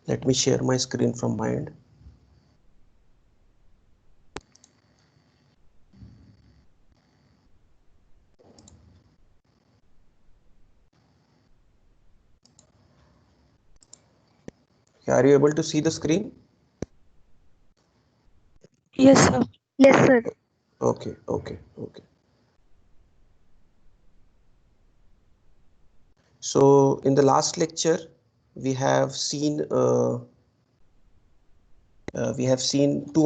Let me share my screen from my end. Are you able to see the screen? Yes, sir. Yes, sir. Okay, okay, okay. So in the last lecture, we have seen two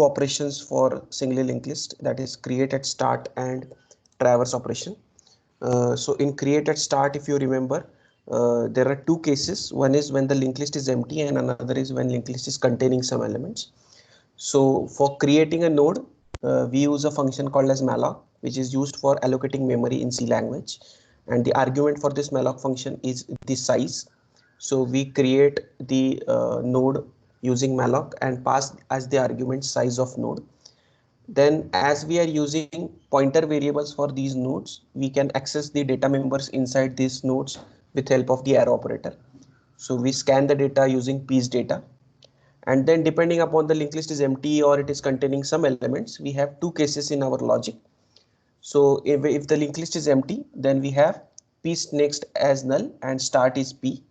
operations for single linked list, that is create at start and traverse operation. So in create at start, if you remember, there are two cases. One is when the linked list is empty and another is when linked list is containing some elements. So for creating a node, we use a function called as malloc, which is used for allocating memory in C language. And the argument for this malloc function is the size. So we create the node using malloc and pass as the argument size of node. Then as we are using pointer variables for these nodes, we can access the data members inside these nodes with help of the arrow operator. So we scan the data using piece data, and then depending upon the linked list is empty or it is containing some elements, we have two cases in our logic. So if the linked list is empty, then we have piece next as null and start is p.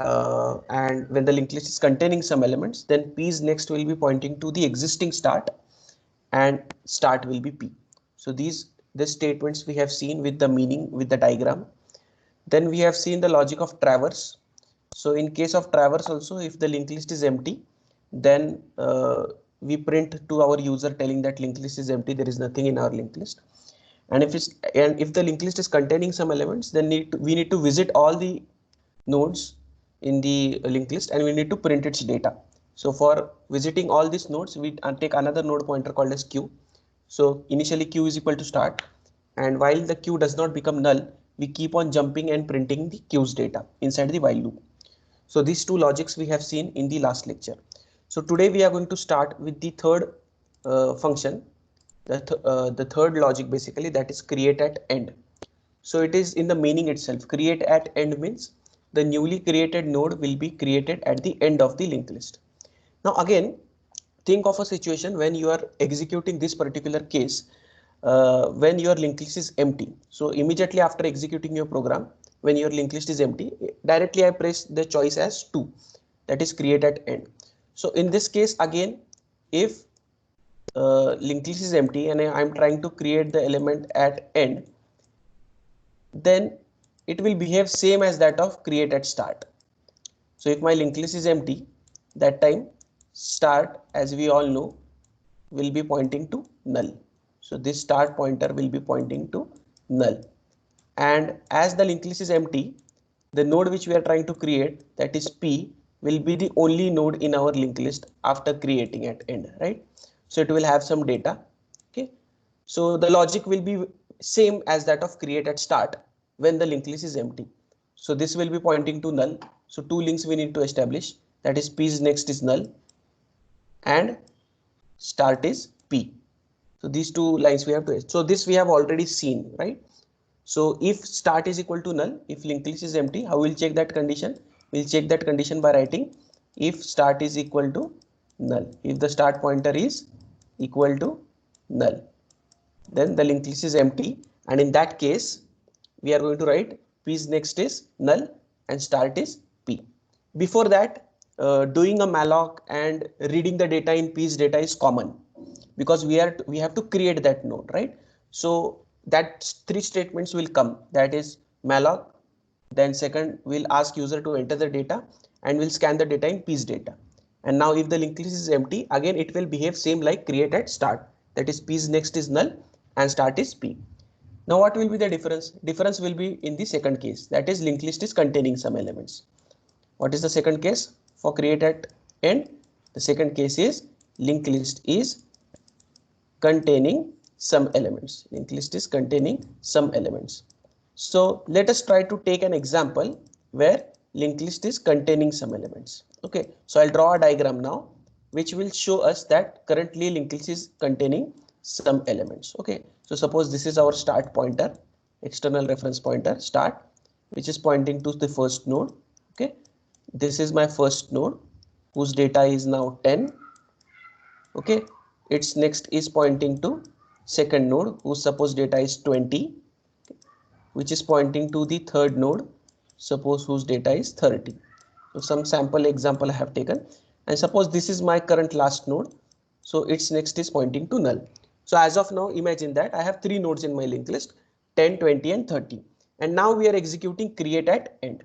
And when the linked list is containing some elements, then piece next will be pointing to the existing start and start will be p. So these statements we have seen with the meaning with the diagram. Then we have seen the logic of traverse. So in case of traverse also, if the linked list is empty, then we print to our user telling that linked list is empty, there is nothing in our linked list. And if the linked list is containing some elements, then we need to visit all the nodes in the linked list and we need to print its data. So for visiting all these nodes, we take another node pointer called as q. So initially q is equal to start, and while the q does not become null, we keep on jumping and printing the q's data inside the while loop. So these two logics we have seen in the last lecture. So today we are going to start with the third function, the third logic basically, that is create at end. So it is in the meaning itself. Create at end means the newly created node will be created at the end of the linked list. Now again, think of a situation when you are executing this particular case, when your linked list is empty. So immediately after executing your program, when your linked list is empty, directly I press the choice as 2, that is create at end. So in this case again, if linked list is empty and I am trying to create the element at end, then it will behave same as that of create at start. So if my linked list is empty, that time start, as we all know, will be pointing to null. So this start pointer will be pointing to null. And as the linked list is empty, the node which we are trying to create, that is p, will be the only node in our linked list after creating at end, right? So it will have some data. Okay. So the logic will be same as that of create at start when the linked list is empty. So this will be pointing to null. So two links we need to establish, that is p's next is null and start is p. So these two lines we have to, so this we have already seen, right? So if start is equal to null, if linked list is empty, how we'll check that condition? We'll check that condition by writing if start is equal to null. If the start pointer is equal to null, then the linked list is empty, and in that case we are going to write p's next is null and start is p. Before that, doing a malloc and reading the data in p's data is common because we have to create that node, right? So that three statements will come, that is malloc, then second we'll ask user to enter the data and we'll scan the data in p's data. And now if the linked list is empty, again it will behave same like create at start, that is p's next is null and start is p. Now what will be the difference? Difference will be in the second case, that is linked list is containing some elements. What is the second case for create at end? The second case is linked list is containing some elements. Linked list is containing some elements. So let us try to take an example where linked list is containing some elements. Okay, so I'll draw a diagram now which will show us that currently linked list is containing some elements. Okay, so suppose this is our start pointer, external reference pointer start, which is pointing to the first node. Okay, this is my first node whose data is now 10. Okay, its next is pointing to second node whose suppose data is 20, which is pointing to the third node, suppose whose data is 30. So some sample example I have taken, and suppose this is my current last node, so its next is pointing to null. So as of now, imagine that I have 3 nodes in my linked list, 10, 20 and 30, and now we are executing create at end.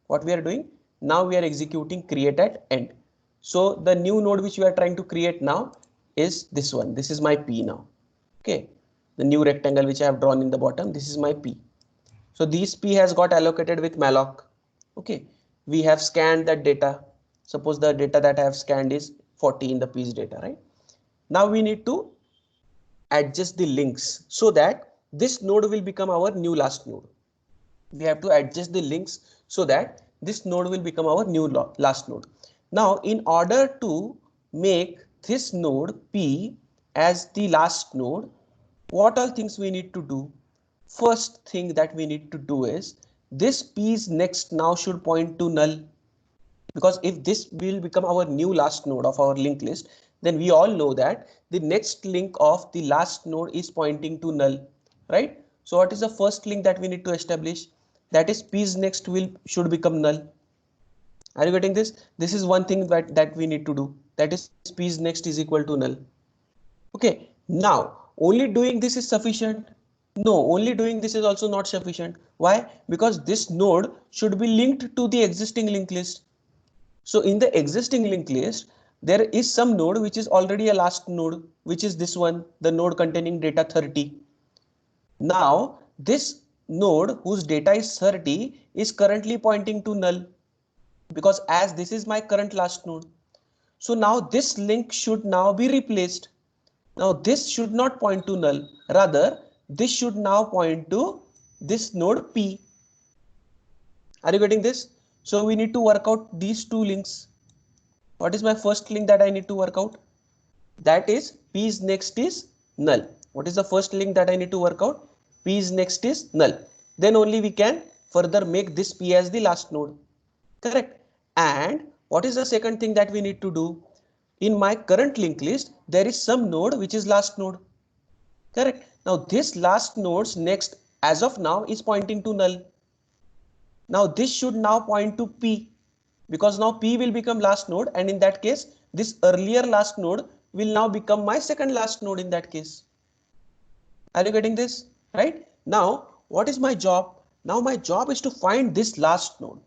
What we are doing now, we are executing create at end. So the new node which we are trying to create now is this one. This is my P now. Okay, the new rectangle which I have drawn in the bottom, this is my P. So this P has got allocated with malloc. Okay, we have scanned that data. Suppose the data that I have scanned is 40 in the P's data, right? Now we need to adjust the links so that this node will become our new last node. We have to adjust the links so that this node will become our new last node. Now, in order to make this node P as the last node, what all things we need to do? First thing that we need to do is this P's next now should point to null, because if this will become our new last node of our linked list, then we all know that the next link of the last node is pointing to null, right? So what is the first link that we need to establish? That is P's next should become null. Are you getting this? This is one thing that we need to do. That is P's next is equal to null. Okay, now only doing this is sufficient. No, only doing this is also not sufficient. Why? Because this node should be linked to the existing linked list. So in the existing linked list, there is some node which is already a last node, which is this one, the node containing data 30. Now this node whose data is 30 is currently pointing to null, because as this is my current last node. So now this link should now be replaced. Now this should not point to null, rather this should now point to this node P. Are you getting this? So we need to work out these two links. What is my first link that I need to work out? That is P's next is null. What is the first link that I need to work out? P's next is null. Then only we can further make this P as the last node. Correct. And what is the second thing that we need to do? In my current linked list, there is some node which is last node. Correct. Now this last node's next as of now is pointing to null. Now this should now point to P, because now P will become last node, and in that case this earlier last node will now become my second last node in that case. Are you getting this? Right? Now what is my job? Now my job is to find this last node.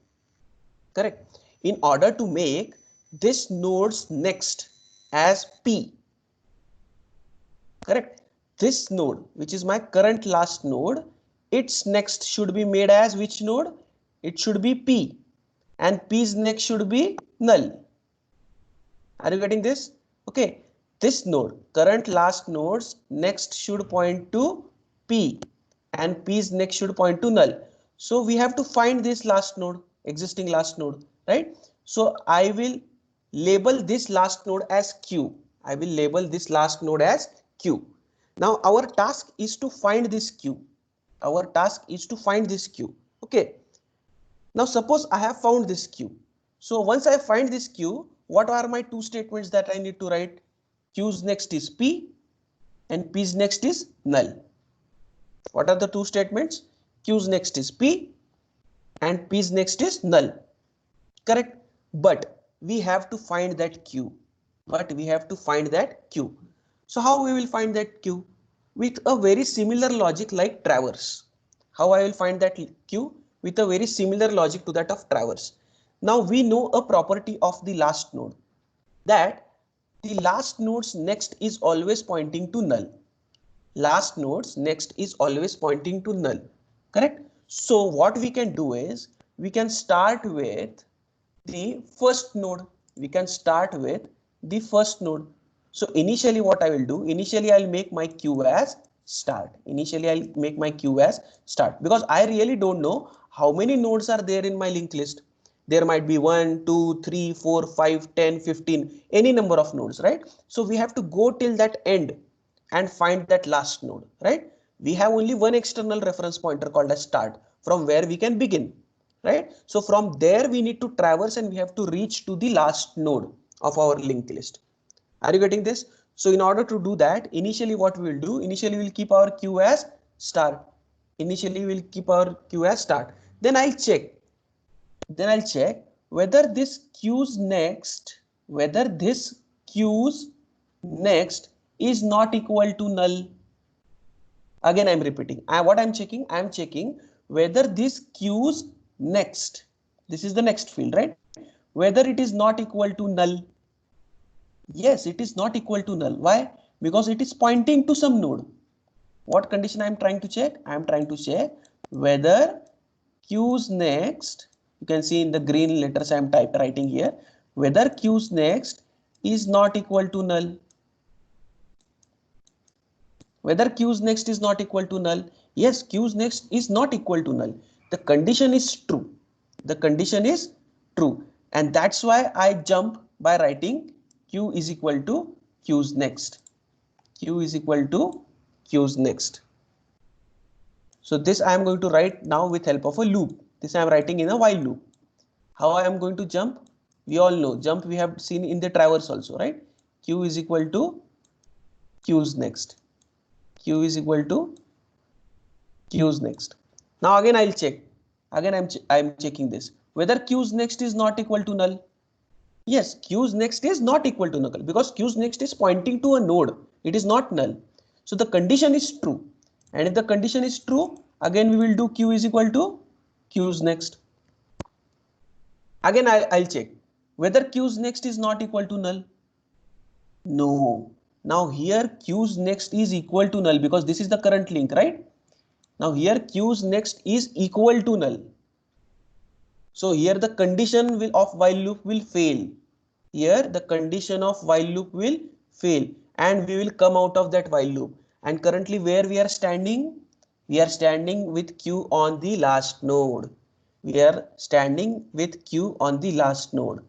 Correct. In order to make this node's next as P. Correct. This node, which is my current last node, its next should be made as which node? It should be P, and P's next should be null. Are you getting this? Okay. This node, current last node's next should point to P, and P's next should point to null. So we have to find this last node, existing last node, right? So I will label this last node as Q. I will label this last node as Q. Now our task is to find this Q. Our task is to find this Q. Okay. Now suppose I have found this Q. So once I find this Q, what are my two statements that I need to write? Q's next is P and P's next is null. What are the two statements? Q's next is P and P's next is null. Correct. But we have to find that Q. So how we will find that Q? With a very similar logic like traverse. How I will find that Q? With a very similar logic to that of traverse. Now we know a property of the last node, that the last node's next is always pointing to null. Last node's next is always pointing to null. Correct? So what we can do is we can start with the first node. So initially what I will do, initially I'll make my Q as start. Because I really don't know how many nodes are there in my linked list. There might be 1, 2, 3, 4, 5, 10, 15, any number of nodes, right? So we have to go till that end and find that last node, right? We have only one external reference pointer called as start, from where we can begin, right? So from there we need to traverse and we have to reach to the last node. of our linked list. Are you getting this? So in order to do that, initially what we will do, initially we'll keep our queue as start. Initially we'll keep our queue as start. Then I'll check whether this queues next, is not equal to null. Again I'm repeating, what I'm checking whether this queues next, this is the next field, right, whether it is not equal to null. Yes, it is not equal to null. Why? Because it is pointing to some node. What condition I am trying to check? I am trying to check whether queues next, you can see in the green letters I am writing here, whether queues next is not equal to null. Whether queues next is not equal to null. Yes, queues next is not equal to null. The condition is true. The condition is true. And that's why I jump by writing q is equal to queues next. Q is equal to queues next. So this I am going to write now with help of a loop. This I am writing in a while loop. How I am going to jump? We all know jump we have seen in the traverse also, right? Q is equal to queues next. Q is equal to queues next. Now again I'll check. Again I'm checking this. Whether queues next is not equal to null. Yes, queues next is not equal to null because queues next is pointing to a node. It is not null. So the condition is true. And if the condition is true, again we will do q is equal to queues next. Again I'll check whether queues next is not equal to null. No. Now here queues next is equal to null because this is the current link, right? Now here queues next is equal to null. So here the condition of while loop will fail. Here the condition of while loop will fail and we will come out of that while loop. And currently where we are standing? We are standing with q on the last node. We are standing with q on the last node.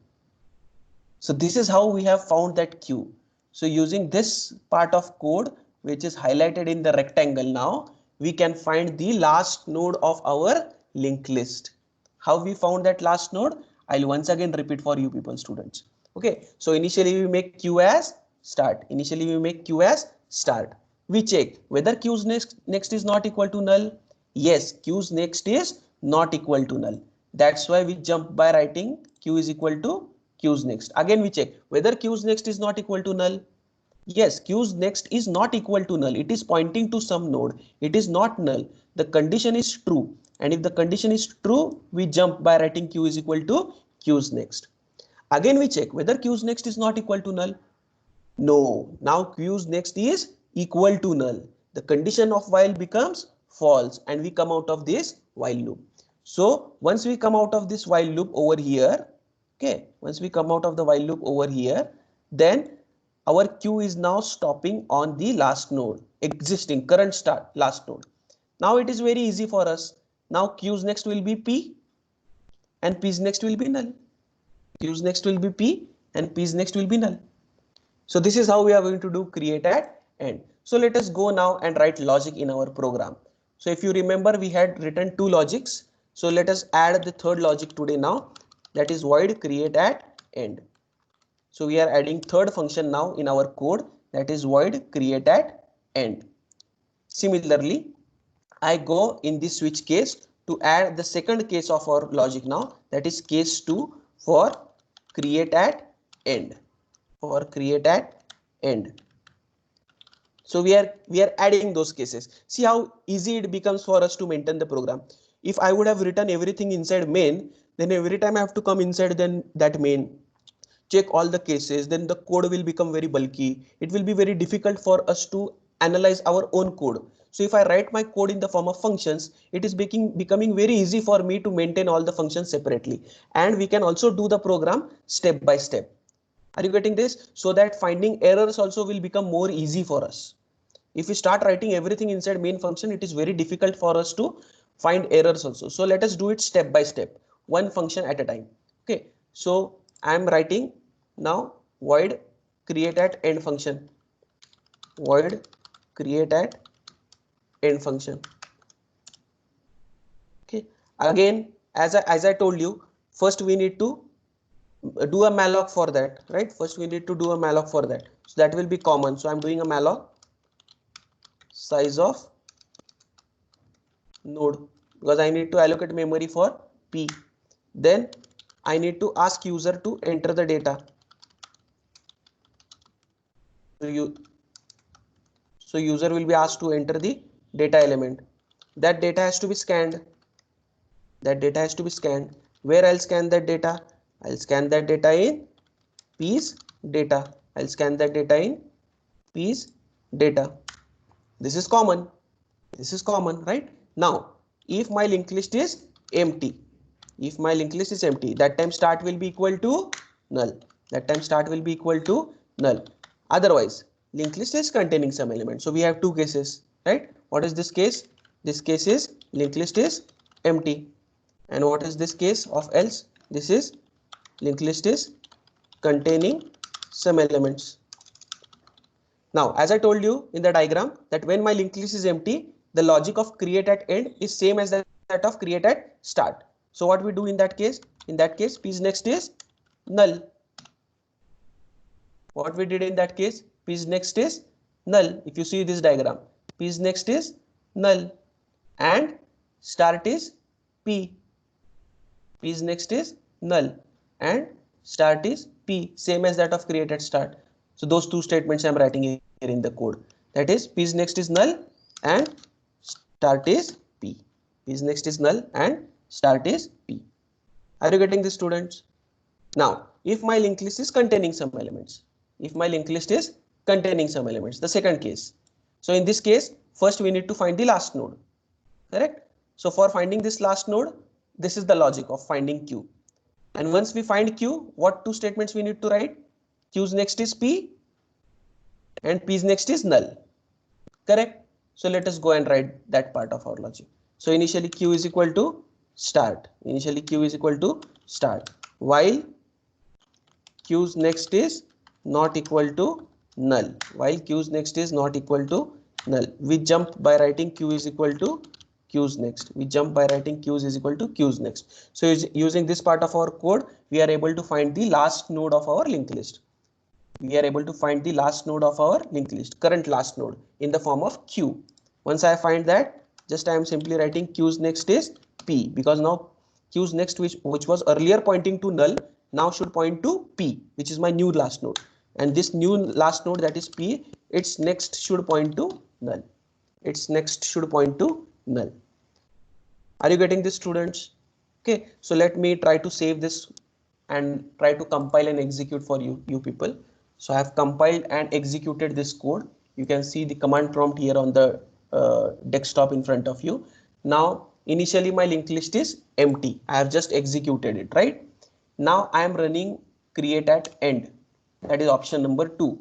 So this is how we have found that q. So using this part of code which is highlighted in the rectangle now, we can find the last node of our linked list. How we found that last node? I'll once again repeat for you people, students. Okay, so initially we make q as start. Initially we make q as start. We check whether queues next is not equal to null. Yes, queues next is not equal to null. That's why we jump by writing q is equal to queues next. Again we check whether queues next is not equal to null. Yes, queues next is not equal to null. It is pointing to some node. It is not null. The condition is true. And if the condition is true, we jump by writing q is equal to queues next. Again we check whether queues next is not equal to null. No, now queues next is equal to null. The condition of while becomes false and we come out of this while loop. So once we come out of this while loop over here, okay, once we come out of the while loop over here, then our queue is now stopping on the last node, existing current start last node. Now it is very easy for us. Now queues next will be p and p's next will be null. Q's next will be p and p's next will be null. So this is how we are going to do create at end. So let us go now and write logic in our program. So if you remember, we had written two logics. So let us add the third logic today now, that is void create at end. So we are adding third function now in our code, that is void create at end. Similarly, I go in this switch case to add the second case of our logic now, that is case 2 for create at end. For create at end. So we are adding those cases. See how easy it becomes for us to maintain the program. If I would have written everything inside main, then every time I have to come inside then that main, check all the cases, then the code will become very bulky. It will be very difficult for us to analyze our own code. So if I write my code in the form of functions, it is becoming very easy for me to maintain all the functions separately. And we can also do the program step by step. Are you getting this? So that finding errors also will become more easy for us. If we start writing everything inside main function, it is very difficult for us to find errors also. So let us do it step by step, one function at a time. Okay, so I am writing now void create at end function. Void create at end function. Okay, again as I told you, first we need to do a malloc for that, right? First we need to do a malloc for that. So that will be common. So I'm doing a malloc size of node because I need to allocate memory for P. Then I need to ask user to enter the data. So user will be asked to enter the data element. That data has to be scanned. That data has to be scanned. Where I'll scan that data? I'll scan that data in P's data. I'll scan that data in P's data. This is common. This is common, right? Now, if my linked list is empty, if my linked list is empty, that time start will be equal to null. That time start will be equal to null. Otherwise, linked list is containing some element. So we have two cases, right? What is this case? This case is linked list is empty. And what is this case of else? This is linked list is containing some elements. Now, as I told you in the diagram that when my linked list is empty, the logic of create at end is same as that of create at start. So what we do in that case? In that case, P's next is null. What we did in that case? P's next is null. If you see this diagram, P's next is null and start is P. P's next is null and start is P, same as that of create at start. So those two statements I am writing here in the code. That is P's next is null and start is P. P's next is null and start is P. Are you getting this, students? Now, if my linked list is containing some elements, if my linked list is containing some elements, the second case. So in this case, first we need to find the last node, correct? So for finding this last node, this is the logic of finding Q. And once we find Q, what two statements we need to write? Q's next is P and P's next is null, correct? So let us go and write that part of our logic. So initially Q is equal to start. Initially Q is equal to start, while Q's next is not equal to null. While Q's next is not equal to null, we jump by writing Q is equal to Q's next. We jump by writing Q's is equal to Q's next. So using this part of our code, we are able to find the last node of our linked list. We are able to find the last node of our linked list, current last node, in the form of Q. Once I find that, just I am simply writing Q's next is P, because now Q's next, which was earlier pointing to null, now should point to P, which is my new last node. And this new last node, that is P, its next should point to null. Its next should point to null. Are you getting this, students? Okay, so let me try to save this and try to compile and execute for you people. So I have compiled and executed this code. You can see the command prompt here on the desktop in front of you. Now initially my linked list is empty. I have just executed it, right? Now I am running create at end. That is option number 2.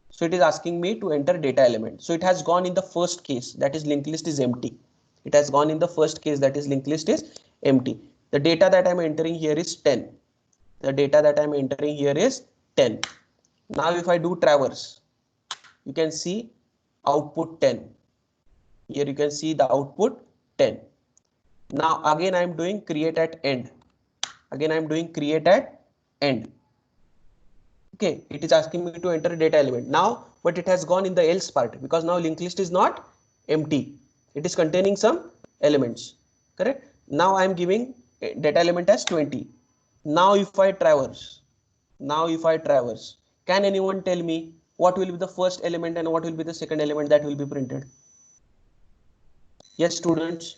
So it is asking me to enter data element. So it has gone in the first case, that is linked list is empty. It has gone in the first case, that is linked list is empty. The data that I am entering here is 10. The data that I am entering here is 10. Now if I do traverse, you can see output 10. Here you can see the output 10. Now again I am doing create at end. Again I am doing create at end. Okay, it is asking me to enter a data element now, but it has gone in the else part because now linked list is not empty. It is containing some elements, correct? Now I am giving data element as 20. Now if I traverse, can anyone tell me what will be the first element and what will be the second element that will be printed? Yes, students.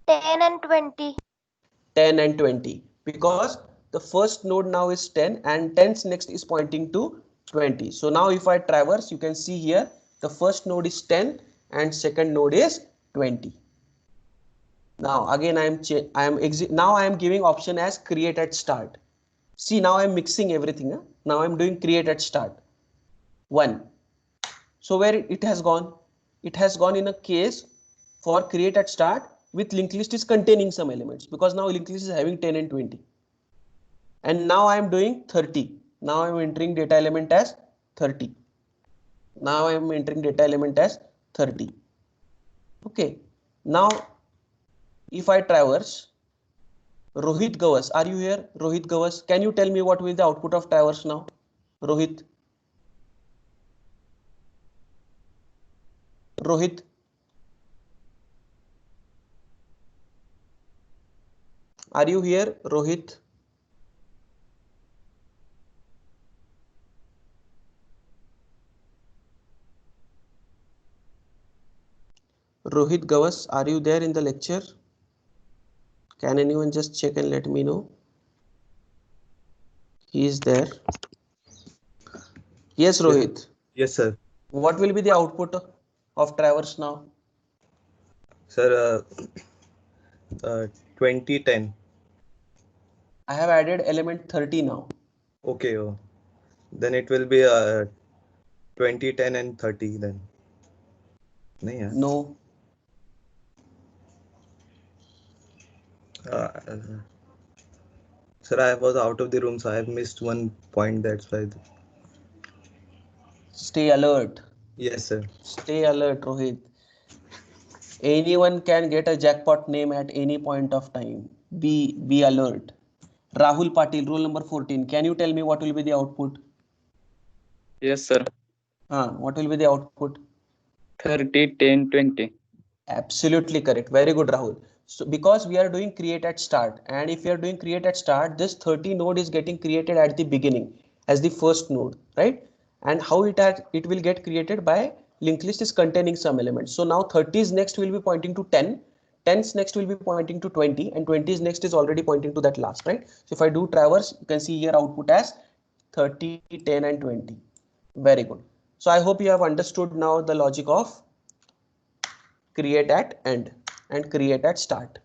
10 and 20. 10 and 20, because the first node now is 10 and 10's next is pointing to 20. So now if I traverse, you can see here the first node is 10 and second node is 20. Now again I am giving option as create at start. See, now I am mixing everything. Now I am doing create at start 1. So where it has gone? It has gone in a case for create at start with linked list is containing some elements, because now linked list is having 10 and 20. And now I am doing 30. Now I am entering data element as 30. Now I am entering data element as 30. Okay. Now if I traverse, Rohit Gawas, are you here? Rohit Gawas, can you tell me what will be the output of traverse now? Rohit. Rohit. Are you here, Rohit? Rohit Gawas, are you there in the lecture? Can anyone just check and let me know? He is there. Yes, Yes, Rohit. yes, sir. What will be the output of traverse now? Sir, 2010. I have added element 30 now. Okay, oh. Then it will be 2010 and 30 then. नहीं यार. No. Uh, Sir, I was out of the room, so I have missed one point. That's why. Stay alert. Yes, sir. Stay alert, Rohit. Anyone can get a jackpot name at any point of time. Be alert. Rahul Patil, rule number 14. Can you tell me what will be the output? Yes, sir. What will be the output? 30, 10, 20. Absolutely correct. Very good, Rahul. So because we are doing create at start, and if we are doing create at start, this 30 node is getting created at the beginning as the first node, right? And how it will get created by linked list is containing some elements. So now 30's next will be pointing to 10, 10's next will be pointing to 20, and 20's next is already pointing to that last, right? So if I do traverse, you can see here output as 30, 10, and 20. Very good. So I hope you have understood now the logic of create at end and create at start.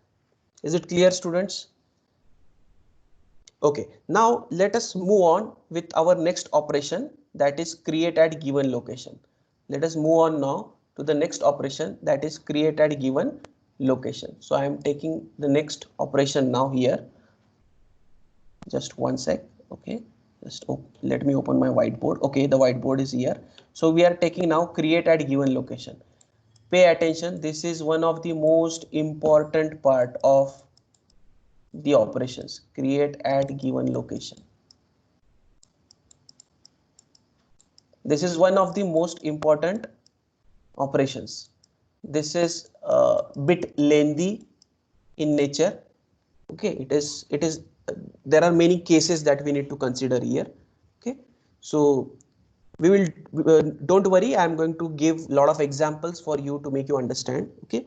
Is it clear, students? Okay, now let us move on with our next operation, that is create at given location. Let us move on now to the next operation, that is create at given location. So I am taking the next operation now here. Just one sec. Okay, just let me open my whiteboard. Okay, the whiteboard is here. So we are taking now create at given location. Pay attention, this is one of the most important part of the operations. Create at given location. This is one of the most important operations. This is a bit lengthy in nature. Okay, it is there are many cases that we need to consider here. Okay, so we will don't worry, I am going to give a lot of examples for you to make you understand. Okay,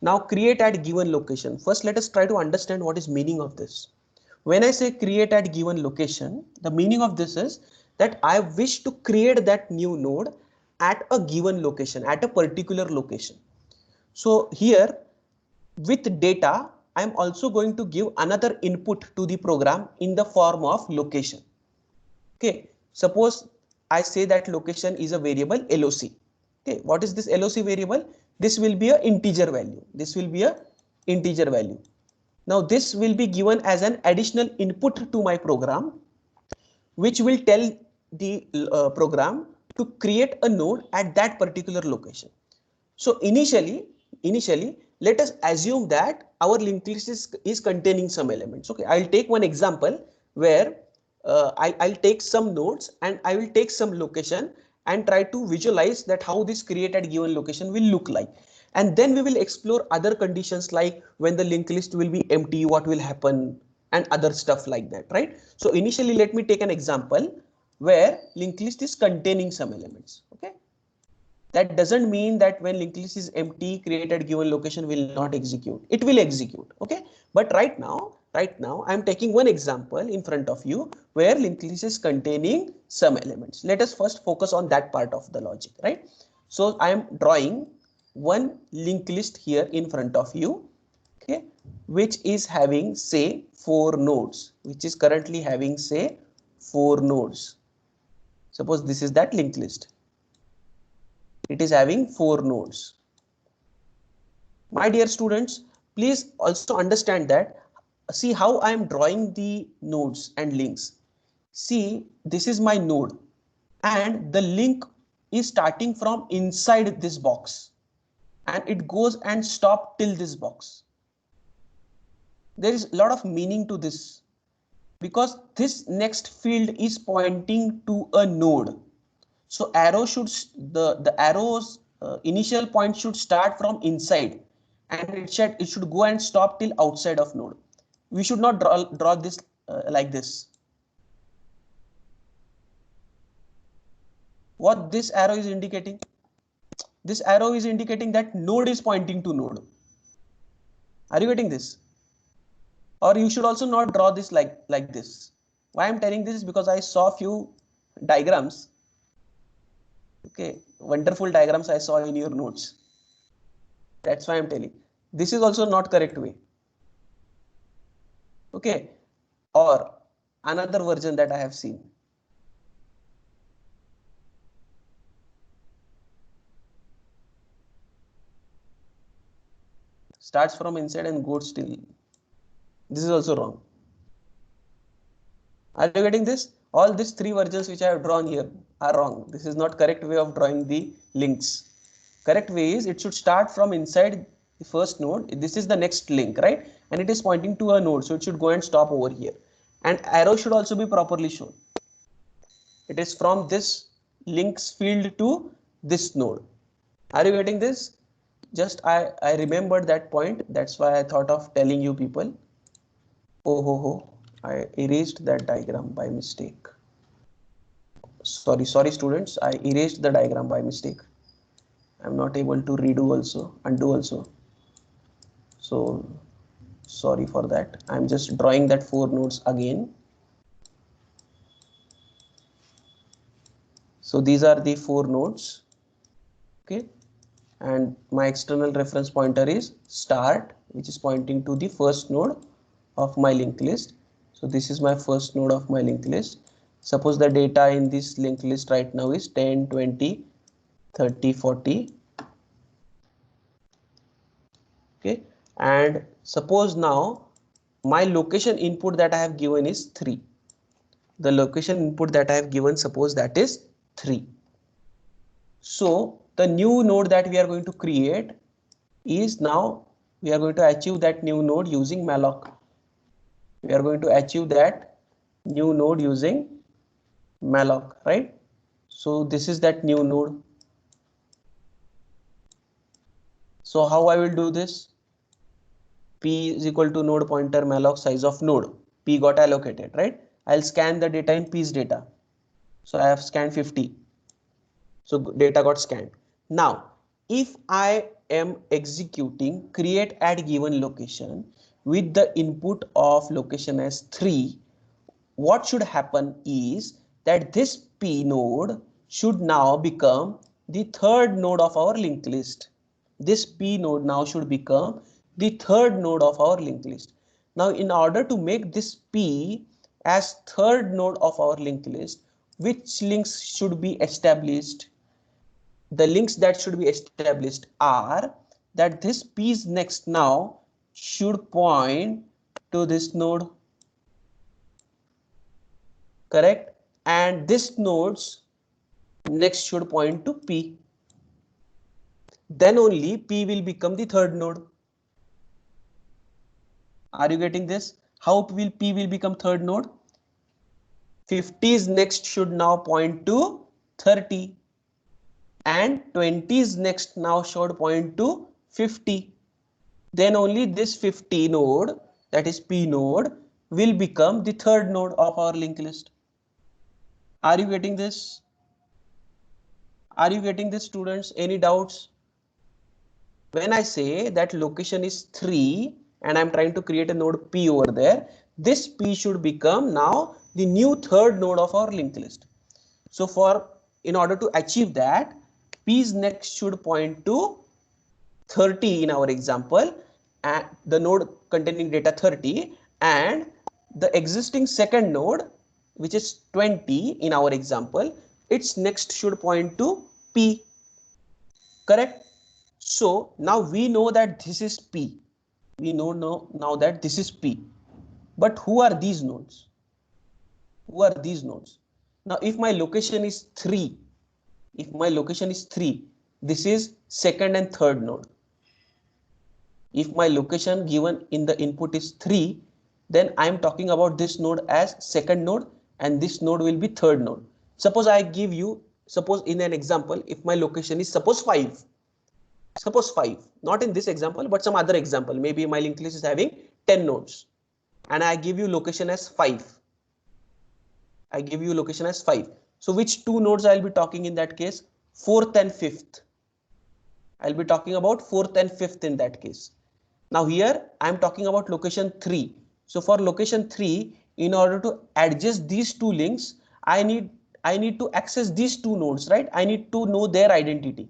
now create at given location. First let us try to understand what is meaning of this. When I say create at given location, the meaning of this is that I wish to create that new node at a given location, at a particular location. So here with data, I am also going to give another input to the program in the form of location. Okay, suppose I say that location is a variable LOC. Okay, what is this LOC variable? This will be an integer value. This will be a integer value. Now this will be given as an additional input to my program, which will tell the program to create a node at that particular location. So initially, let us assume that our linked list is containing some elements. Okay, I'll take one example where I'll take some nodes and I will take some location and try to visualize that how this create at given location will look like. And then we will explore other conditions like when the linked list will be empty, what will happen, and other stuff like that, right? So initially, let me take an example where linked list is containing some elements. Okay, that doesn't mean that when linked list is empty, create at given location will not execute. It will execute. Okay, but right now I'm taking one example in front of you where linked list is containing some elements. Let us first focus on that part of the logic, right? So I am drawing one linked list here in front of you, okay, which is having say 4 nodes, which is currently having say 4 nodes. Suppose this is that linked list. It is having 4 nodes. My dear students, please also understand that, see how I am drawing the nodes and links. See, this is my node and the link is starting from inside this box and it goes and stop till this box. There is a lot of meaning to this, because this next field is pointing to a node. So arrow should, the arrow's initial point should start from inside, and it should go and stop till outside of node. We should not draw this like this. What this arrow is indicating? This arrow is indicating that node is pointing to node. Are you getting this? Or you should also not draw this like this. Why I'm telling this is because I saw few diagrams. Okay, wonderful diagrams I saw in your notes. That's why I'm telling. This is also not correct way. Okay, or another version that I have seen. Starts from inside and goes till. This is also wrong. Are you getting this? All these three versions which I have drawn here are wrong. This is not correct way of drawing the links. Correct way is it should start from inside the first node. This is the next link, right? And it is pointing to a node, so it should go and stop over here. And arrow should also be properly shown. It is from this links field to this node. Are you getting this? Just I remembered that point. That's why I thought of telling you people. Oh ho ho, I erased that diagram by mistake. Sorry students, I erased the diagram by mistake. I'm not able to undo also. So sorry for that. I'm just drawing that 4 nodes again. So these are the 4 nodes. Okay. And my external reference pointer is start, which is pointing to the first node of my linked list. So this is my first node of my linked list. Suppose the data in this linked list right now is 10, 20, 30, 40. Okay, and suppose now my location input that I have given is 3. The location input that I have given, suppose that is 3. So the new node that we are going to create is, now we are going to achieve that new node using malloc. We are going to achieve that new node using malloc, right? So this is that new node. So how I will do this? P is equal to node pointer malloc size of node. P got allocated, right? I'll scan the data in P's data. So I have scanned 50. So data got scanned. Now, if I am executing create at given location with the input of location as 3, what should happen is that this P node should now become the third node of our linked list. This P node now should become the third node of our linked list. Now, in order to make this P as third node of our linked list, which links should be established? The links that should be established are that this P's next now should point to this node, correct? And this node's next should point to P. Then only P will become the third node. Are you getting this? How will P will become third node? 50's next should now point to 30. And 20's next now should point to 50. Then only this 50 node, that is P node, will become the third node of our linked list. Are you getting this? Are you getting this, students? Any doubts? When I say that location is 3 and I'm trying to create a node P over there, this P should become now the new third node of our linked list. So in order to achieve that, P's next should point to 30 in our example, and the node containing data 30, and the existing second node, which is 20 in our example, its next should point to P, correct? So now we know that this is P. We know now that this is P. But who are these nodes? Who are these nodes? Now, if my location is 3, this is second and third node. If my location given in the input is 3, then I am talking about this node as second node and this node will be third node. Suppose I give you, suppose in an example, if my location is suppose 5, not in this example, but some other example, maybe my linked list is having 10 nodes and I give you location as 5. I give you location as 5. So which two nodes I will be talking in that case? 4th and 5th. I'll be talking about 4th and 5th in that case. Now here I am talking about location 3. So for location 3, in order to adjust these two links, I need to access these two nodes, right? I need to know their identity.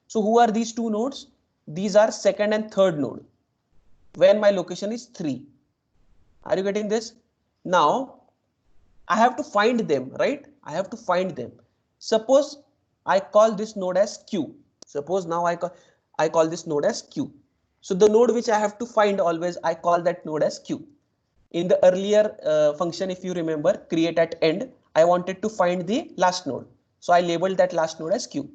So who are these two nodes? These are second and third node when my location is 3. Are you getting this? Now I have to find them, right? I have to find them. Suppose I call this node as Q. Suppose now I call this node as Q. So the node which I have to find always, I call that node as Q. In the earlier function, if you remember, create at end, I wanted to find the last node. So I labeled that last node as Q.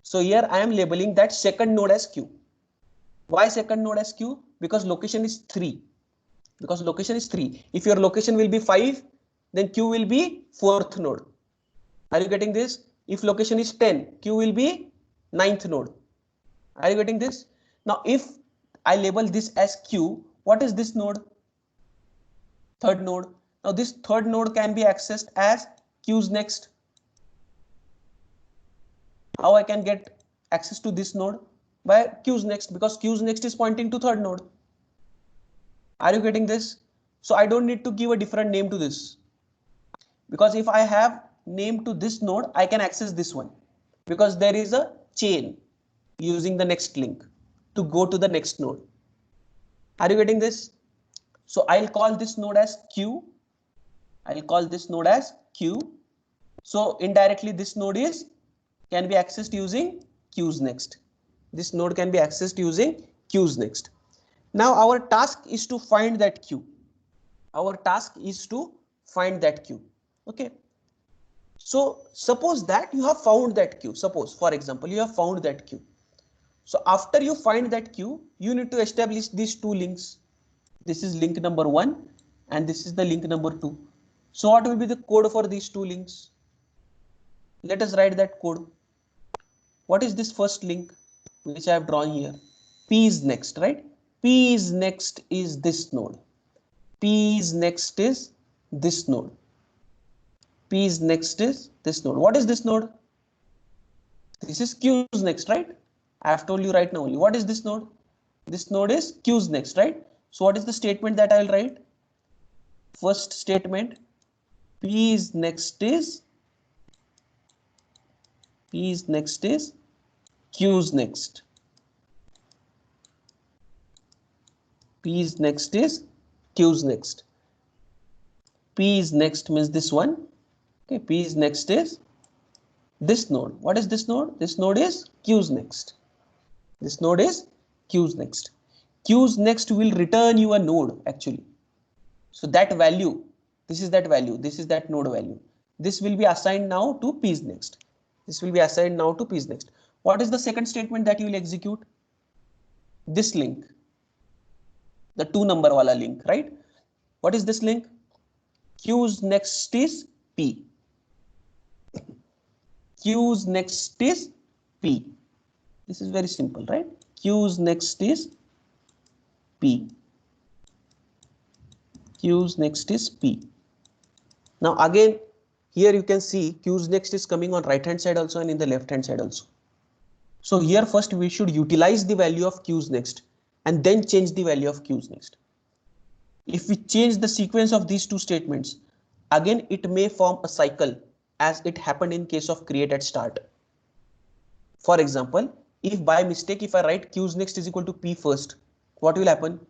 So here I am labeling that second node as Q. Why second node as Q? Because location is 3. Because location is 3. If your location will be 5, then Q will be 4th node. Are you getting this? If location is 10, Q will be 9th node. Are you getting this? Now if I label this as Q, what is this node? Third node. Now this third node can be accessed as Q's next. How I can get access to this node? By Q's next, because Q's next is pointing to third node. Are you getting this? So I don't need to give a different name to this, because if I have name to this node, I can access this one, because there is a chain using the next link to go to the next node. Are you getting this? So I'll call this node as Q. I'll call this node as Q. So indirectly this node can be accessed using Q's next. This node can be accessed using Q's next. Now our task is to find that Q. Our task is to find that Q. Okay. So suppose that you have found that Q. Suppose, for example, you have found that Q. So after you find that Q, you need to establish these two links. This is link number 1 and this is the link number 2. So what will be the code for these two links? Let us write that code. What is this first link which I have drawn here? P is next, right? P is next is this node. P is next is this node. P is next is this node. What is this node? This is Q's next, right? I have told you right now only. What is this node? This node is Q's next, right? So what is the statement that I will write? First statement, P is next is Q's next. P is next is Q's next. P is next means this one. Okay, P is next is this node. What is this node? This node is Q's next. This node is Q's next. Q's next will return you a node actually. So that value, this is that value, this is that node value. This will be assigned now to P's next. This will be assigned now to P's next. What is the second statement that you will execute? This link. The 2 number wala link, right? What is this link? Q's next is P. Q's next is P. This is very simple, right? Q's next is P. Q's next is P. Now again, here you can see Q's next is coming on right hand side also and in the left hand side also. So here first we should utilize the value of Q's next and then change the value of Q's next. If we change the sequence of these two statements, again it may form a cycle as it happened in case of create at start. For example, if by mistake if I write Q's next is equal to P first, what will happen?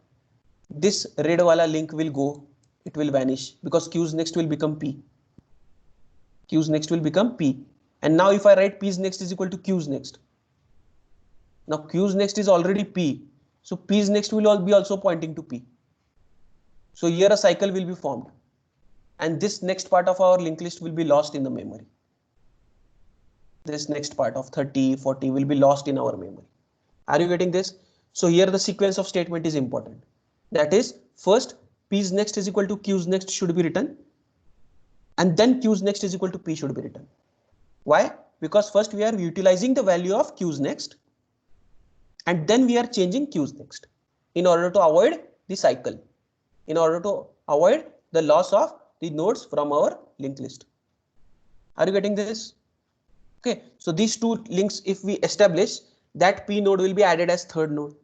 This red wala link will go, it will vanish because Q's next will become P. Q's next will become P. And now if I write P's next is equal to Q's next. Now Q's next is already P. So P's next will be also pointing to P. So here a cycle will be formed. And this next part of our linked list will be lost in the memory. This next part of 30, 40 will be lost in our memory. Are you getting this? So here the sequence of statement is important. That is, first P's next is equal to Q's next should be written, and then Q's next is equal to P should be written. Why? Because first we are utilizing the value of Q's next, and then we are changing Q's next in order to avoid the cycle, in order to avoid the loss of the nodes from our linked list. Are you getting this? Okay, so these two links, if we establish, that P node will be added as third node.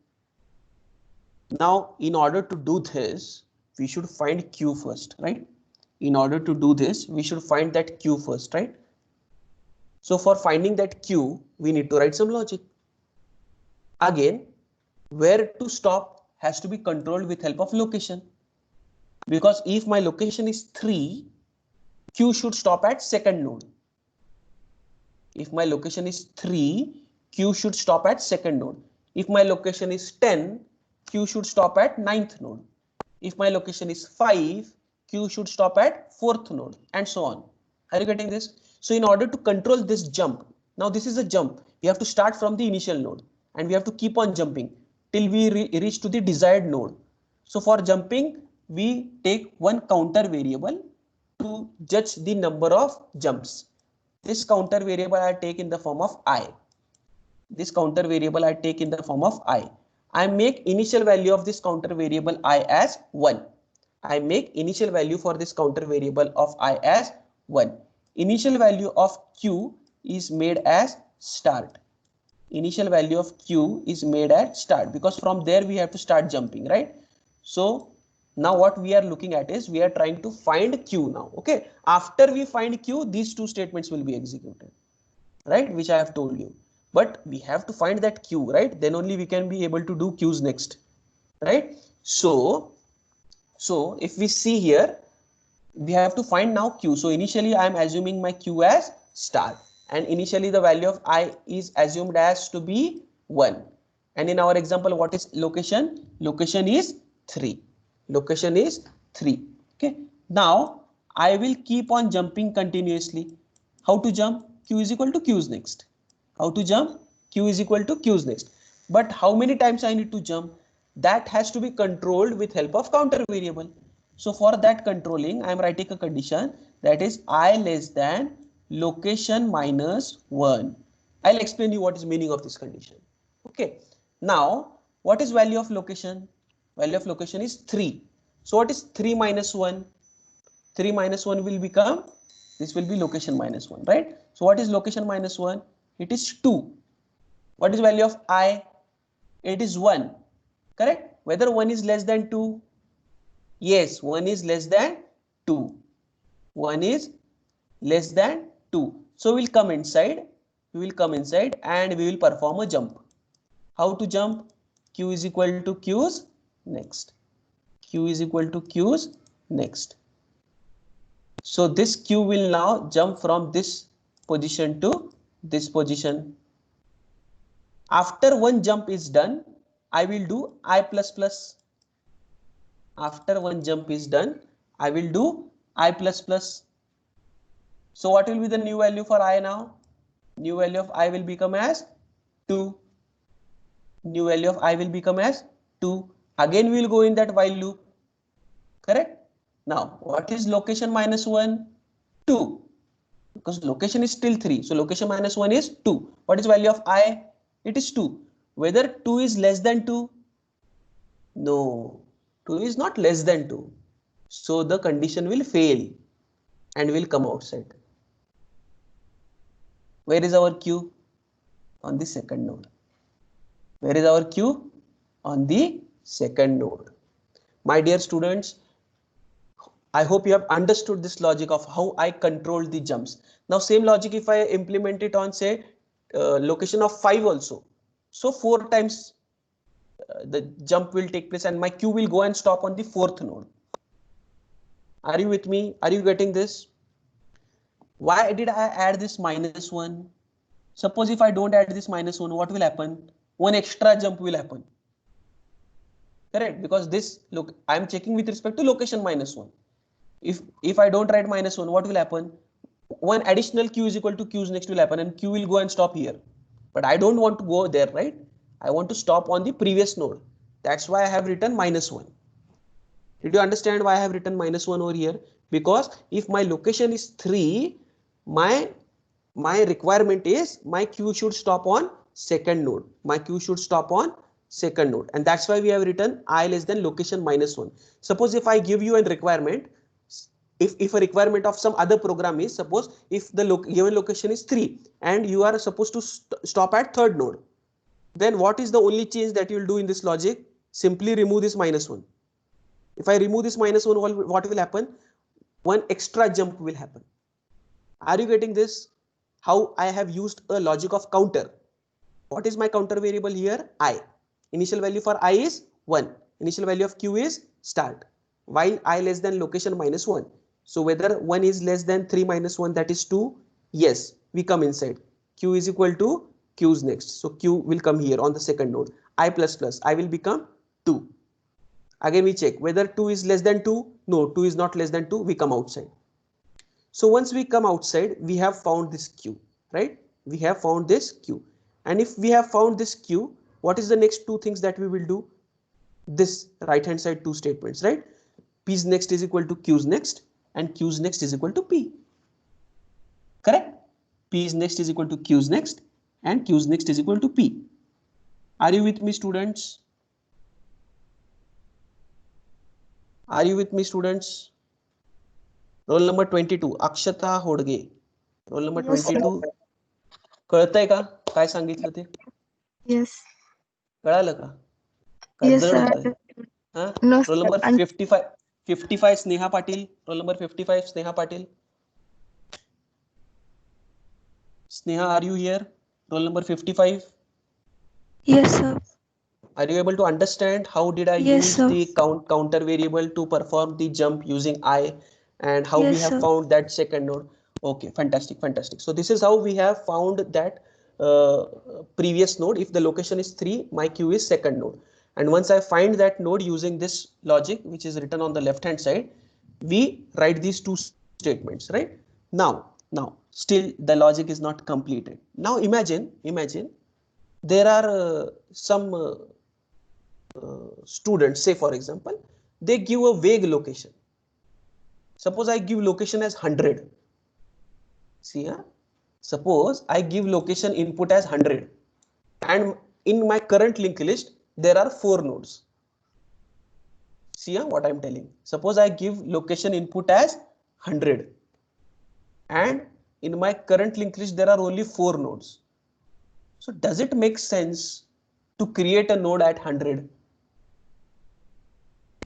Now, in order to do this, we should find Q first, right? In order to do this, we should find that Q first, right? So for finding that Q, we need to write some logic. Again, where to stop has to be controlled with help of location. Because if my location is 3, Q should stop at second node. If my location is 3, Q should stop at second node. If my location is 10, Q should stop at 9th node. If my location is 5, Q should stop at 4th node, and so on. Are you getting this? So in order to control this jump, now this is a jump. We have to start from the initial node and we have to keep on jumping till we reach to the desired node. So for jumping, we take one counter variable to judge the number of jumps. This counter variable I take in the form of I. This counter variable I take in the form of I. I make initial value of this counter variable I as 1. I make initial value for this counter variable of I as 1. Initial value of Q is made as start. Initial value of Q is made at start, because from there we have to start jumping, right? So now what we are looking at is we are trying to find Q now. Okay, after we find Q, these two statements will be executed, right? Which I have told you. But we have to find that Q, right? Then only we can be able to do Q's next, right? So if we see here, we have to find now Q. So initially I am assuming my Q as star, and initially the value of I is assumed as to be 1. And in our example, what is location? Location is 3. Location is 3. Okay. Now I will keep on jumping continuously. How to jump? Q is equal to Q's next. How to jump? Q is equal to Q's next. But how many times I need to jump? That has to be controlled with help of counter variable. So for that controlling, I am writing a condition, that is I less than location minus 1. I'll explain you what is meaning of this condition. Okay. Now, what is value of location? Value of location is 3. So what is 3 minus 1? 3 minus 1 will become, this will be location minus 1, right? So what is location minus 1? It is 2. What is value of I? It is 1. Correct? Whether 1 is less than 2? Yes, 1 is less than 2. 1 is less than 2. So we'll come inside. We will come inside and we will perform a jump. How to jump? Q is equal to Q's next. Q is equal to Q's next. So this Q will now jump from this position to this position. After one jump is done, I will do I plus plus. After one jump is done, I will do I plus plus. So what will be the new value for I now? New value of I will become as 2. New value of I will become as 2. Again we will go in that while loop. Correct? Now what is location minus 1? 2. Because location is still 3. So location minus 1 is 2. What is value of I? It is 2. Whether 2 is less than 2? No. 2 is not less than 2. So the condition will fail and will come outside. Where is our Q? On the second node. Where is our Q? On the second node. My dear students, I hope you have understood this logic of how I control the jumps. Now same logic if I implement it on say location of 5 also. So 4 times the jump will take place and my Q will go and stop on the 4th node. Are you with me? Are you getting this? Why did I add this minus 1? Suppose if I don't add this minus 1, what will happen? One extra jump will happen. Correct? Because this, look, I am checking with respect to location minus 1. If I don't write minus 1, what will happen? One additional Q is equal to Q's next will happen and Q will go and stop here. But I don't want to go there, right? I want to stop on the previous node. That's why I have written -1. Did you understand why I have written -1 over here? Because if my location is 3, my requirement is my queue should stop on second node. My queue should stop on second node, and that's why we have written I less than location -1. Suppose if I give you a requirement, if a requirement of some other program is, suppose if the given location is 3 and you are supposed to stop at third node, then what is the only change that you will do in this logic? Simply remove this -1. If I remove this -1, what will happen? One extra jump will happen. Are you getting this? How I have used a logic of counter. What is my counter variable here? I. Initial value for I is 1. Initial value of q is start. While I less than location -1. So whether 1 is less than 3 minus 1, that is 2. Yes, we come inside. Q is equal to q's next. So q will come here on the second node. I plus plus. I will become 2. Again we check whether 2 is less than 2. No, 2 is not less than 2. We come outside. So once we come outside, we have found this q, right? We have found this q. And if we have found this q, what is the next two things that we will do? This right hand side two statements, right? P's next is equal to q's next and q's next is equal to p. Correct? P's next is equal to q's next and q's next is equal to p. Are you with me, students? Are you with me, students? Roll number 22, Akshata Hodge. Roll number 22. कळतंय का काय सांगितलं ते? Yes. कळालं का? काय Yes, जड sir. होतंय? हां? No, roll sir. Number 55 Sneha Patil. Roll number 55 Sneha Patil. Sneha, are you here? Roll number 55. Yes, sir. Are you able to understand how did I Yes, use sir. the counter variable to perform the jump using I, and how we Yes, have sir. found that second node? Okay, fantastic, fantastic. So this is how we have found that previous node. If the location is 3, my queue is second node. And once I find that node using this logic, which is written on the left hand side, we write these two statements, right? Now, still the logic is not completed. Now imagine there are some students, say for example, they give a vague location. Suppose I give location as 100. See, suppose I give location input as 100, and in my current linked list there are 4 nodes. See what I'm telling. Suppose I give location input as 100, and in my current linked list there are only 4 nodes. So does it make sense to create a node at 100?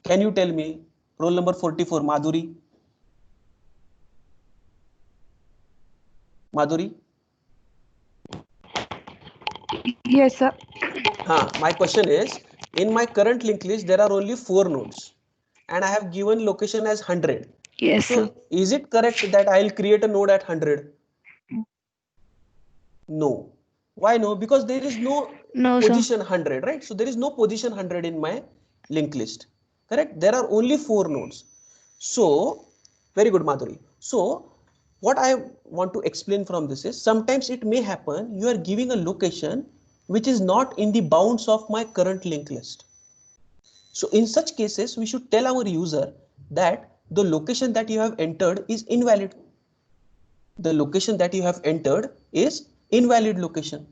Can you tell me? Roll number 44, Madhuri. Madhuri? Yes, sir. My question is, in my current linked list there are only 4 nodes and I have given location as 100. Yes, So sir. is it correct that I'll create a node at 100? No. Why no? Because there is no No, sir. position 100, right? So there is no position 100 in my linked list. Correct? There are only 4 nodes. So, very good, Madhuri. So, what I want to explain from this is, sometimes it may happen you are giving a location which is not in the bounds of my current linked list. So, in such cases, we should tell our user that the location that you have entered is invalid. The location that you have entered is invalid location.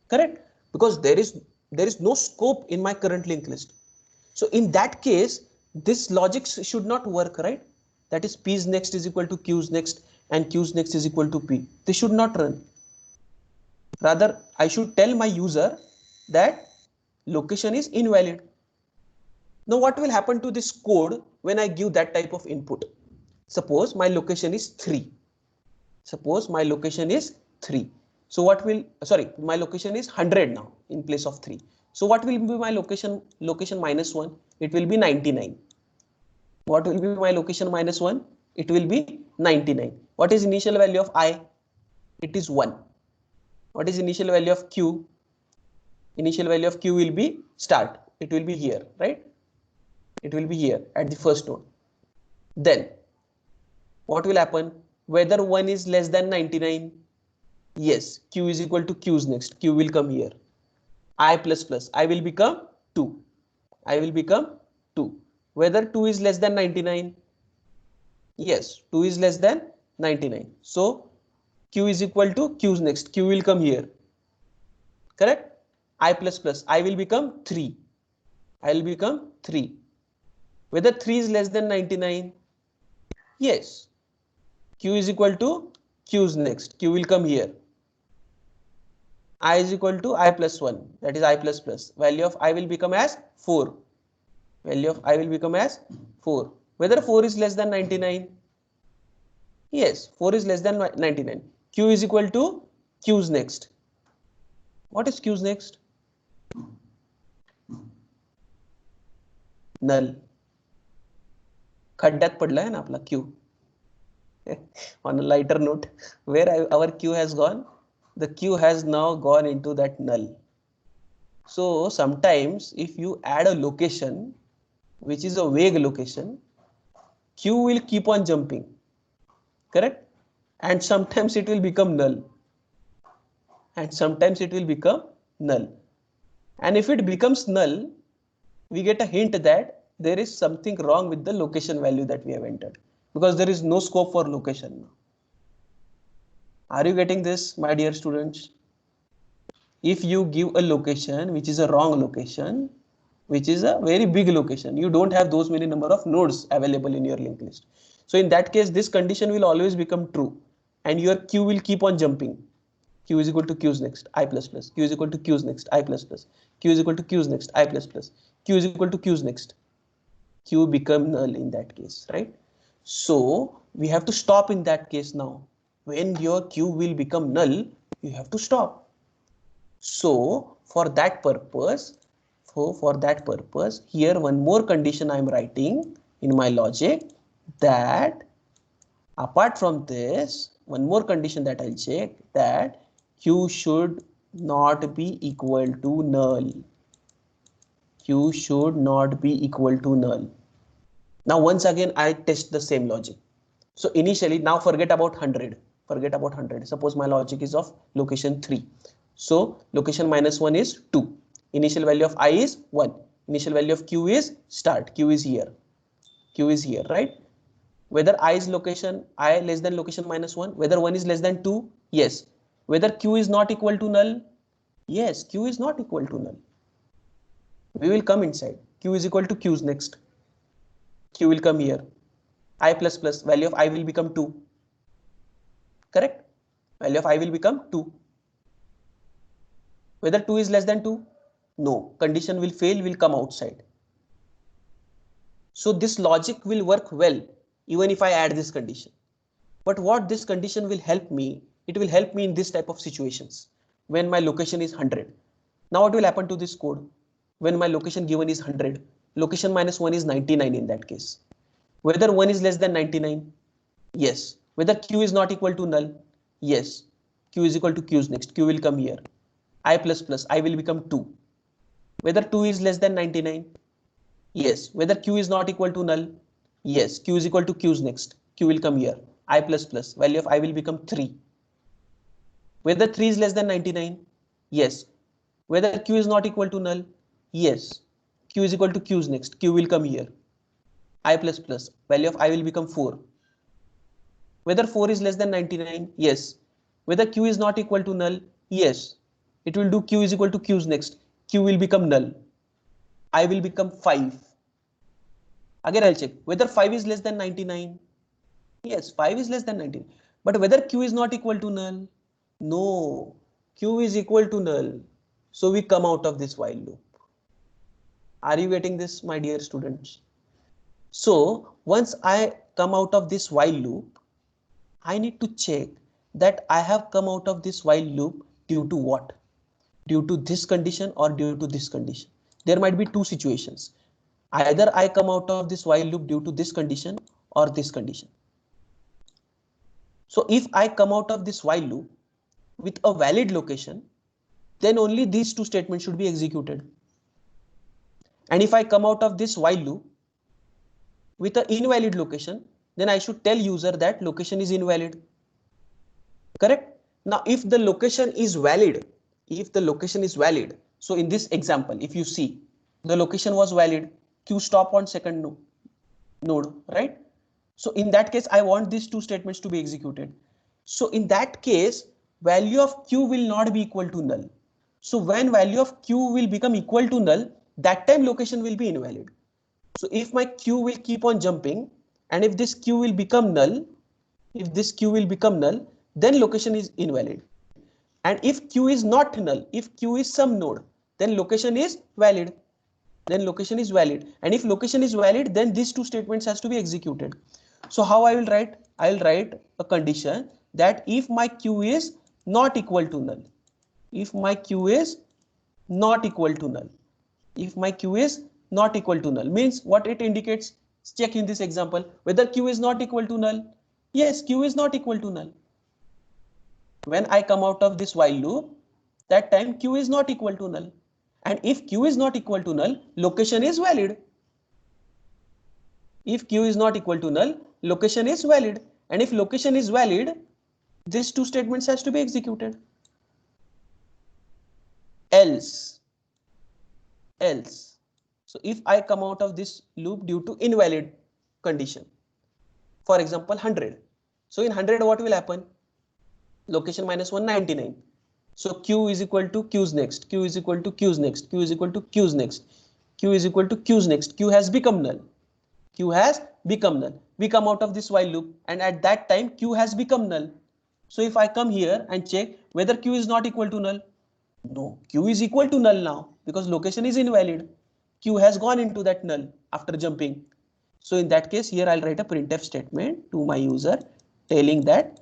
Correct? Because there is no scope in my current linked list. So in that case, this logic should not work, right? That is, P's next is equal to Q's next and Q's next is equal to P. This should not run. Rather, I should tell my user that location is invalid. Now what will happen to this code when I give that type of input? Suppose my location is 3. Suppose my location is 3. So what will, sorry, my location is 100 now in place of 3. So what will be my location -1? It will be 99. What will be my location -1? It will be 99. What is initial value of I? It is 1. What is initial value of Q? Initial value of Q will be start. It will be here, right? It will be here at the first node. Then what will happen? Whether 1 is less than 99, yes, Q is equal to Q's next. Q will come here. I plus plus, I will become 2. I will become 2. Whether 2 is less than 99? Yes, 2 is less than 99. So Q is equal to Q's next. Q will come here. Correct? I plus plus, I will become 3. I will become 3. Whether 3 is less than 99? Yes. Q is equal to Q's next. Q will come here. I is equal to I plus 1. That is I plus plus. Value of I will become as 4. Value of I will become as 4. Whether 4 is less than 99? Yes, 4 is less than 99. Q is equal to Q's next. What is Q's next? Null. खड्ड्यात पडला है ना आपला Q. On a lighter note, where our Q has gone, the Q has now gone into that null. So sometimes if you add a location which is a vague location, Q will keep on jumping, correct? And sometimes it will become null. And sometimes it will become null. And if it becomes null, we get a hint that there is something wrong with the location value that we have entered, because there is no scope for location now. Are you getting this, my dear students? If you give a location which is a wrong location, which is a very big location, you don't have those many number of nodes available in your linked list. So in that case, this condition will always become true and your Q will keep on jumping. Q is equal to Q's next, I plus plus. Q is equal to Q's next, I plus plus. Q is equal to Q's next, I plus plus. Q is equal to Q's next. Q become null in that case, right? So we have to stop in that case now. When your Q will become null, you have to stop. So for that purpose, here one more condition I am writing in my logic, that apart from this, one more condition that I'll check, that Q should not be equal to null. Q should not be equal to null. Now once again I test the same logic. So initially, now forget about 100. Forget about 100. Suppose my logic is of location 3. So location minus 1 is 2. Initial value of I is 1. Initial value of Q is start. Q is here. Q is here, right? Whether I is location I less than location minus 1. Whether 1 is less than 2. Yes. Whether Q is not equal to null. Yes, Q is not equal to null. We will come inside. Q is equal to Q's next. Q will come here. I plus plus, value of I will become 2. Correct? Value of I will become 2. Whether 2 is less than 2? No. Condition will fail, will come outside. So this logic will work well even if I add this condition. But what this condition will help me, it will help me in this type of situations. When my location is 100. Now what will happen to this code? When my location given is 100, location minus 1 is 99 in that case. Whether 1 is less than 99? Yes. Whether Q is not equal to null? Yes. Q is equal to Q's next. Q will come here. I plus plus, I will become 2. Whether 2 is less than 99? Yes. Whether Q is not equal to null? Yes. Q is equal to Q's next. Q will come here. I plus plus, value of I will become 3. Whether 3 is less than 99? Yes. Whether Q is not equal to null? Yes. Q is equal to Q's next. Q will come here. I plus plus, value of I will become 4. Whether 4 is less than 99? Yes. Whether Q is not equal to null? Yes. It will do Q is equal to Q's next. Q will become null. I will become 5. Again I'll check. Whether 5 is less than 99? Yes, 5 is less than 99. But whether Q is not equal to null? No. Q is equal to null. So we come out of this while loop. Are you getting this, my dear students? So once I come out of this while loop, I need to check that I have come out of this while loop due to what? Due to this condition or due to this condition. There might be two situations. Either I come out of this while loop due to this condition or this condition. So if I come out of this while loop with a valid location, then only these two statements should be executed. And if I come out of this while loop with an invalid location, then I should tell user that location is invalid. Correct? Now, if the location is valid, So in this example, if you see, the location was valid, q stop on second node, right? So in that case, I want these two statements to be executed. So in that case, value of q will not be equal to null. So when value of q will become equal to null, that time location will be invalid. So if my q will keep on jumping, and if this q will become null, then location is invalid. And if q is not null, if q is some node, then location is valid. And if location is valid, then these two statements has to be executed. So how I will write? I will write a condition that if my q is not equal to null, if my q is not equal to null, means what it indicates? Check in this example whether q is not equal to null. Yes, q is not equal to null. When I come out of this while loop, that time q is not equal to null. And if q is not equal to null, location is valid. If q is not equal to null, location is valid. And if location is valid, these two statements has to be executed. Else. So if I come out of this loop due to invalid condition, for example 100. So in 100 what will happen? Location minus 199. So q is equal to q's next, q is equal to q's next, q is equal to q's next, q is equal to q's next. Q has become null. We come out of this while loop, and at that time q has become null. So if I come here and check whether q is not equal to null, no, q is equal to null now because location is invalid. Q has gone into that null after jumping. So in that case, here I'll write a printf statement to my user telling that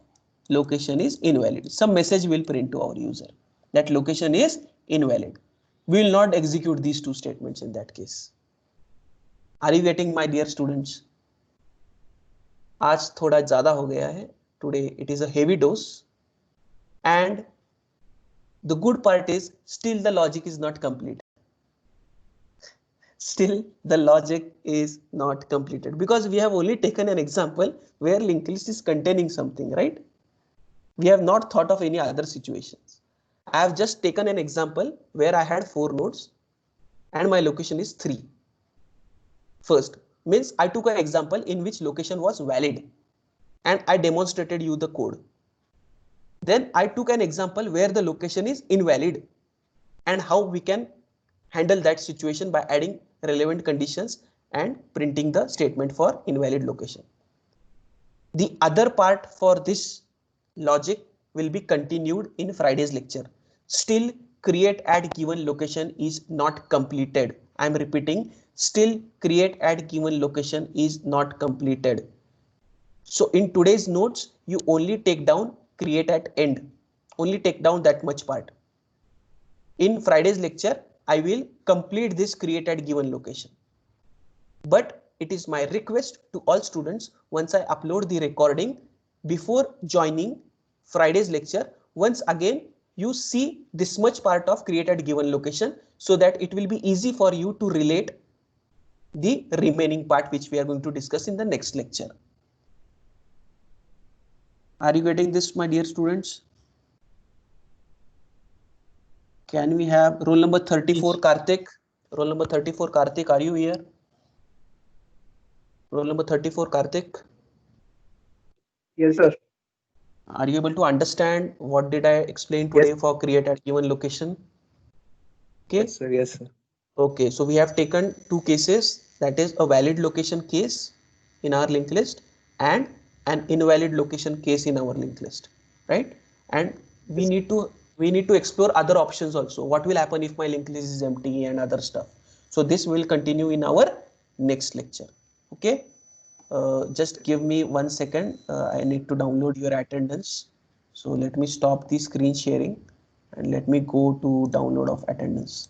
location is invalid. Some message will print to our user that location is invalid. We will not execute these two statements in that case. Are you getting, my dear students? आज थोड़ा ज़्यादा हो गया है. Today it is a heavy dose, and the good part is still the logic is not complete. Still the logic is not completed because we have only taken an example where linked list is containing something, right? We have not thought of any other situations. I have just taken an example where I had 4 nodes and my location is 3. First means I took an example in which location was valid and I demonstrated you the code. Then I took an example where the location is invalid and how we can handle that situation by adding relevant conditions and printing the statement for invalid location. The other part for this logic will be continued in Friday's lecture. Still create at given location is not completed. I am repeating, still create at given location is not completed. So in today's notes, you only take down create at end, only take down that much part. In Friday's lecture, I will complete this create at given location. But it is my request to all students, once I upload the recording, before joining Friday's lecture, once again you see this much part of create at given location so that it will be easy for you to relate the remaining part which we are going to discuss in the next lecture. Are you getting this, my dear students? Can we have roll number 34, Karthik? Roll number 34, Karthik, are you here? Roll number 34, Karthik. Yes, sir. Are you able to understand what did I explain today for create at given location? Okay. Yes, sir. Yes, sir. Okay, so we have taken 2 cases, that is a valid location case in our linked list and an invalid location case in our linked list, right? And we need to explore other options also. What will happen if my linked list is empty and other stuff? So this will continue in our next lecture. Okay, just give me 1 second. I need to download your attendance. So let me stop the screen sharing and let me go to download of attendance.